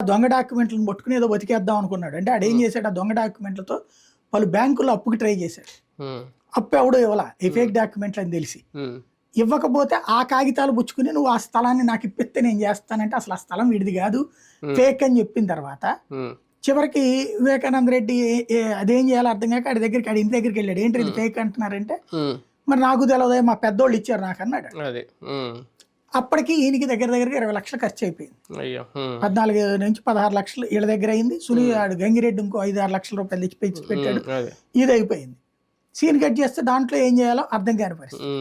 దొంగ డాక్యుమెంట్లను పట్టుకుని ఏదో బతికేద్దాం అనుకున్నాడు. అంటే ఆడేం చేశాడు, ఆ దొంగ డాక్యుమెంట్లతో పలు బ్యాంకుల్లో అప్పుకి ట్రై చేశాడు. అప్పు ఎవడో ఇవ్వాల, ఈ ఫేక్ డాక్యుమెంట్లు అని తెలిసి. ఇవ్వకపోతే ఆ కాగితాలు పుచ్చుకుని నువ్వు ఆ స్థలాన్ని నాకు ఇప్పిస్తే నేను చేస్తానంటే అసలు ఆ స్థలం వీడిది కాదు, ఫేక్ అని చెప్పిన తర్వాత చివరికి వివేకానంద రెడ్డి అదేం చేయాలో అర్థం కాక ఆడి ఇంటి దగ్గరికి వెళ్ళాడు. ఏంటి ఇది ఫేక్ అంటున్నారంటే, మరి నాకు తెలియదు, మా పెద్దోళ్ళు ఇచ్చారు నాకు అన్నాడు. అప్పటికి ఈయనకి దగ్గరగా 20 లక్షలు ఖర్చు అయిపోయింది. 14 నుంచి 16 లక్షలు వీళ్ళ దగ్గర అయింది. ఆడు గంగిరెడ్డి ఇంకో 5-6 లక్షల రూపాయలు తెచ్చి పెట్టాడు. ఇది అయిపోయింది. సీన్ కట్ చేస్తే దాంట్లో ఏం చేయాలో అర్థం కాని పరిస్థితి.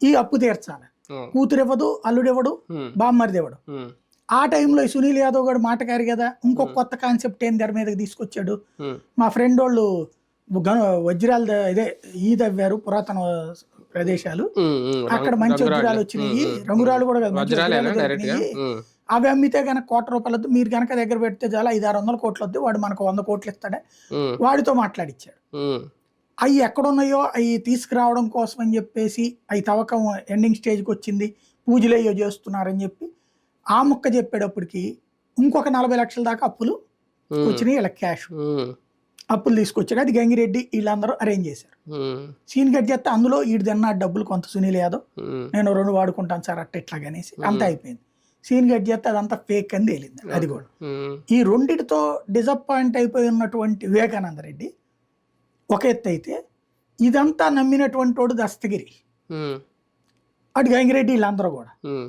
ఈ అప్పు తీర్చాలి, కూతురు ఇవ్వదు, అల్లుడు ఇవ్వడు, బామ్మరిది ఇవ్వడు. ఆ టైంలో ఈ సునీల్ యాదవ్ గారు మాటకారి కదా, ఇంకొక కొత్త కాన్సెప్ట్ ఏం తెర మీదకి తీసుకొచ్చాడు. మా ఫ్రెండ్ వాళ్ళు వజ్రాలు ఇదే తవ్వారు, పురాతన ప్రదేశాలు, అక్కడ మంచి వజ్రాలు వచ్చినాయి, రంగురాలు కూడా అవి అమ్మితే కనుక ₹1,00,00,000 మీరు కనుక దగ్గర పెడితే చాలా 500-600 కోట్లు వద్దు, వాడు మనకు 100 కోట్లు ఇస్తాడే, వాడితో మాట్లాడిచ్చాడు. అవి ఎక్కడున్నాయో అవి తీసుకురావడం కోసం అని చెప్పేసి అవి తవ్వకం ఎండింగ్ స్టేజ్కి వచ్చింది, పూజలు అయ్యో చేస్తున్నారని చెప్పి ఆ ముక్క చెప్పేటప్పటికి ఇంకొక 40 లక్షల దాకా అప్పులు వచ్చినాయి. ఇలా క్యాష్ అప్పులు తీసుకొచ్చాడు. అది గంగిరెడ్డి వీళ్ళందరూ అరేంజ్ చేశారు. సీన్ కట్ చేస్తే అందులో వీడు తిన్నాడు డబ్బులు కొంత, సునీల్ యాదవ్ నేను 2 వాడుకుంటాను సార్ అట్ట ఇట్లాగనేసి అంతా అయిపోయింది. సీన్ కట్ చేస్తే అదంతా ఫేక్ అని తేలింది. అది కూడా ఈ రెండిటితో డిసప్పాయింట్ అయిపోయి ఉన్నటువంటి వివేకానంద రెడ్డి ఒక ఎత్తు అయితే, ఇదంతా నమ్మినటువంటి వాడు దస్తగిరి, అటు గంగిరెడ్డి వీళ్ళందరూ కూడా